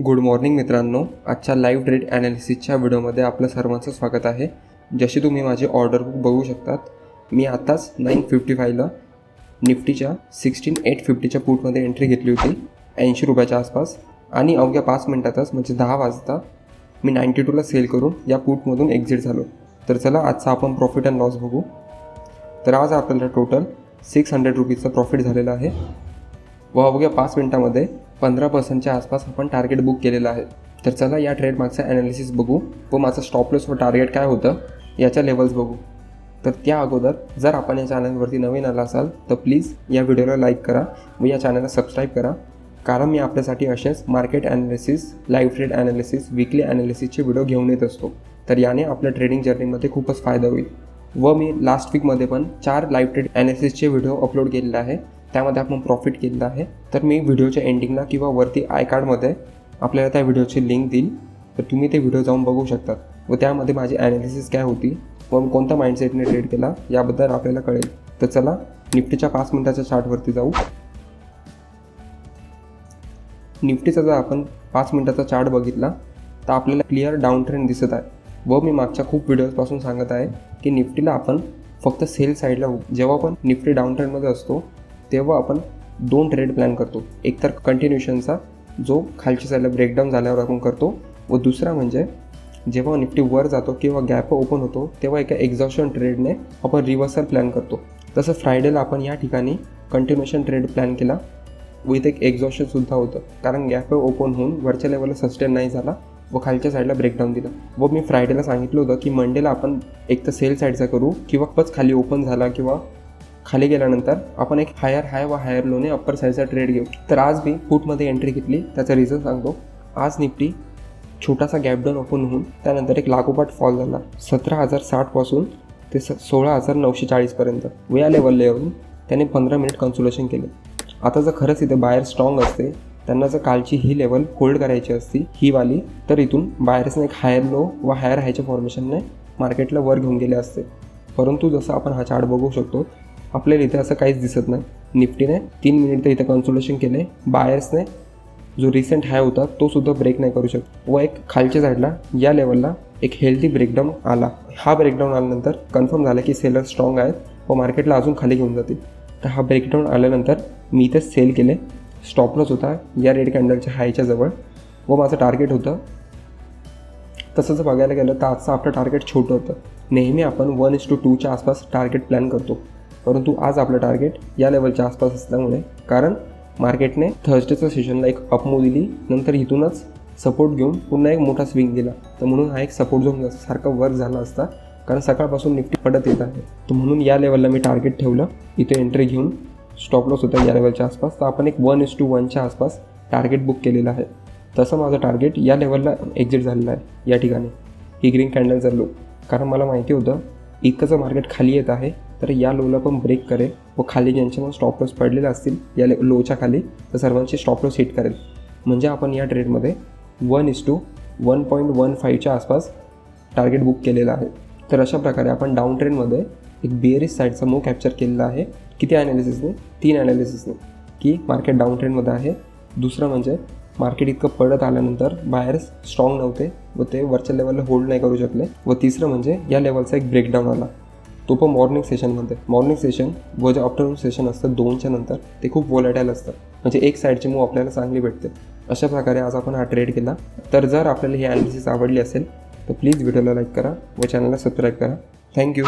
Good morning मित्रांनो, आजच्या live trade ॲनालिसिसच्या व्हिडिओमध्ये आपलं सर्वांचं स्वागत आहे. जशी तुम्ही माझी ऑर्डर बुक बघू शकतात, मी आत्ताच 9:55ला निफ्टीच्या 16,850च्या पुटमध्ये एंट्री घेतली होती 80 रुपयाच्या आसपास, आणि अवघ्या 5 मिनटातच म्हणजे 10 वाजता मी 92ला सेल करून या पुटमधून एक्झिट झालो. तर चला आजचा आपण प्रॉफिट अँड लॉस बघू. तर आज आपल्याला टोटल 600 रुपीजचा प्रॉफिट झालेला आहे व अवघ्या 5 मिनटामध्ये 15% आसपास आपण टार्गेट बुक केलेलं आहे. तर चला या ट्रेड मागचा ॲनालिसिस बघू व माझं स्टॉप लॉस व टार्गेट काय होतं याच्या लेवल्स बघू. तर त्या अगोदर जर आपण या चॅनलवरती नवीन आला असाल तर प्लीज या व्हिडिओला लाईक करा व या चॅनलला सबस्क्राईब करा, कारण मी आपल्यासाठी असेच market analysis, live trade analysis, weekly ॲनालिसिसचे व्हिडिओ घेऊन येत असतो. तर याने आपल्या ट्रेडिंग जर्नीमध्ये खूपच फायदा होईल. व मी लास्ट वीकमध्ये पण 4 लाईव्ह ट्रेड ॲनालिसिसचे व्हिडिओ अपलोड केलेले आहे, त्यामध्ये आपण प्रॉफिट केलेलं आहे. तर मी व्हिडिओच्या एंडिंगला किंवा वरती आय कार्डमध्ये आपल्याला त्या व्हिडिओची लिंक देईल, तर तुम्ही ते व्हिडिओ जाऊन बघू शकता व त्यामध्ये माझी ॲनालिसिस काय होती व कोणत्या माइंडसेटने ट्रेड केला याबद्दल आपल्याला कळेल. तर चला निफ्टीच्या 5 मिनटाच्या चार्टवरती जाऊ. निफ्टीचा जर आपण 5 मिनटाचा चार्ट बघितला तर आपल्याला क्लिअर डाऊन ट्रेंड दिसत आहे व मी मागच्या खूप व्हिडिओजपासून सांगत आहे की निफ्टीला आपण फक्त सेल साईडला, जेव्हा पण निफ्टी डाऊन ट्रेंडमध्ये असतो तेव्हा आपण 2 ट्रेड प्लॅन करतो. एक तर कंटिन्युएशनचा जो खालच्या साईडला ब्रेकडाऊन झाल्यावर आपण करतो, व दुसरा म्हणजे जेव्हा निफ्टी वर जातो किंवा गॅप ओपन होतो तेव्हा एका एक्झॉशन ट्रेडने आपण रिव्हर्सल प्लॅन करतो. तसं फ्रायडेला आपण या ठिकाणी कंटिन्युएशन ट्रेड प्लॅन केला विथ एक एक्झॉशनसुद्धा होतं, कारण गॅप ओपन होऊन वरच्या लेवलला सस्टेन नाही झाला व खालच्या साईडला ब्रेकडाऊन दिला. व मी फ्रायडेला सांगितलं होतं की मंडेला आपण एक तर सेल साईडचा करू किंवा खूपच खाली ओपन झाला किंवा खाली गेल्यानंतर आपण एक हायर हाय व हायर लोने अप्पर साईडचा ट्रेड घेऊ. तर आज मी पुटमध्ये एंट्री घेतली, त्याचा रिझन सांगतो. आज निफ्टी छोटासा गॅप डाऊन ओपन होऊन त्यानंतर एक लागोपाठ फॉल झाला 17,060 पासून ते 16,940पर्यंत व या लेवलला येऊन त्याने 15 मिनिट कन्सोलेशन केले. आता जर खरंच इथे बायर स्ट्रॉंग असते, त्यांना जर कालची ही लेवल होल्ड करायची असती ही वाली, तर इथून बायर्सने एक हायर लो व हायर हायच्या फॉर्मेशनने मार्केटला वर घेऊन गेले असते. परंतु जसं आपण हा चार्ट बघू शकतो आपल्याला इथे असं काहीच दिसत नाही. निफ्टीने 3 मिनिट तर इथे कन्सोलेशन केले, बायर्सने जो रिसेंट हाय होता तो सुद्धा ब्रेक नाही करू शकत व एक खालच्या साईडला या लेवलला एक हेल्दी ब्रेकडाऊन आला. हा ब्रेकडाऊन आल्यानंतर कन्फर्म झालं की सेलर स्ट्रॉंग आहेत व मार्केटला अजून खाली घेऊन जातील. तर हा ब्रेकडाऊन आल्यानंतर मी इथे सेल केले. स्टॉप लॉस होता या रेड कॅन्डलच्या हायच्या जवळ व माझं टार्गेट होतं. तसं जर बघायला गेलं तर आजचं आपलं टार्गेट छोटं होतं. नेहमी आपण 1:2च्या आसपास टार्गेट प्लॅन करतो, परंतु आज आपलं टार्गेट या लेवलच्या आसपास असल्यामुळे, कारण मार्केटने थर्सडेच्या सेशनला एक अपमूव दिली, नंतर इथूनच सपोर्ट घेऊन पुन्हा एक मोठा स्विंग दिला, तर म्हणून हा एक सपोर्ट झोन सारखा वर्क झाला असता, कारण सकाळपासून निफ्टी पडत येत आहे. तर म्हणून या लेवलला मी टार्गेट ठेवलं. इथे एंट्री घेऊन स्टॉप लॉस होता या लेवलच्या आसपास, तर आपण एक 1:1च्या आसपास टार्गेट बुक केलेलं आहे. तसं माझं टार्गेट या लेवलला एक्झिट झालेलं आहे या ठिकाणी, ही ग्रीन कॅन्डलचा लो, कारण मला माहिती होतं इतकंचं मार्केट खाली येत आहे तर या लोला पण ब्रेक करेल व खाली ज्यांचे मग स्टॉप लॉस पडलेले असतील या लोच्या खाली तर सर्वांची स्टॉप लॉस हिट करेल. म्हणजे आपण या ट्रेडमध्ये 1:1.15च्या आसपास टार्गेट बुक केलेलं आहे. तर अशा प्रकारे आपण डाऊन ट्रेंडमध्ये एक बेअरिश साईडचा मूव कॅप्चर केलेला आहे. किती ॲनालिसिसने? 3 ॲनालिसिसने, की मार्केट डाऊन ट्रेंडमध्ये आहे. दुसरं म्हणजे मार्केट इतकं पडत आल्यानंतर बायर्स स्ट्रॉंग नव्हते व ते वरच्या लेवलला होल्ड नाही करू शकले. व तिसरं म्हणजे या लेवलचा एक ब्रेकडाऊन आला, तो पण मॉर्निंग सेशनमध्ये. मॉर्निंग सेशन व जे आफ्टरनून सेशन असतं 2च्या नंतर ते खूप वोलॅटाईल असतं, म्हणजे एक साईडची मूव आपल्याला चांगली भेटते. अशा प्रकारे आज आपण हा ट्रेड केला. तर जर आपल्याला ही ॲनालिसिस आवडली असेल तर प्लीज व्हिडिओला लाईक करा व चॅनलला सबस्क्राईब करा. थँक्यू.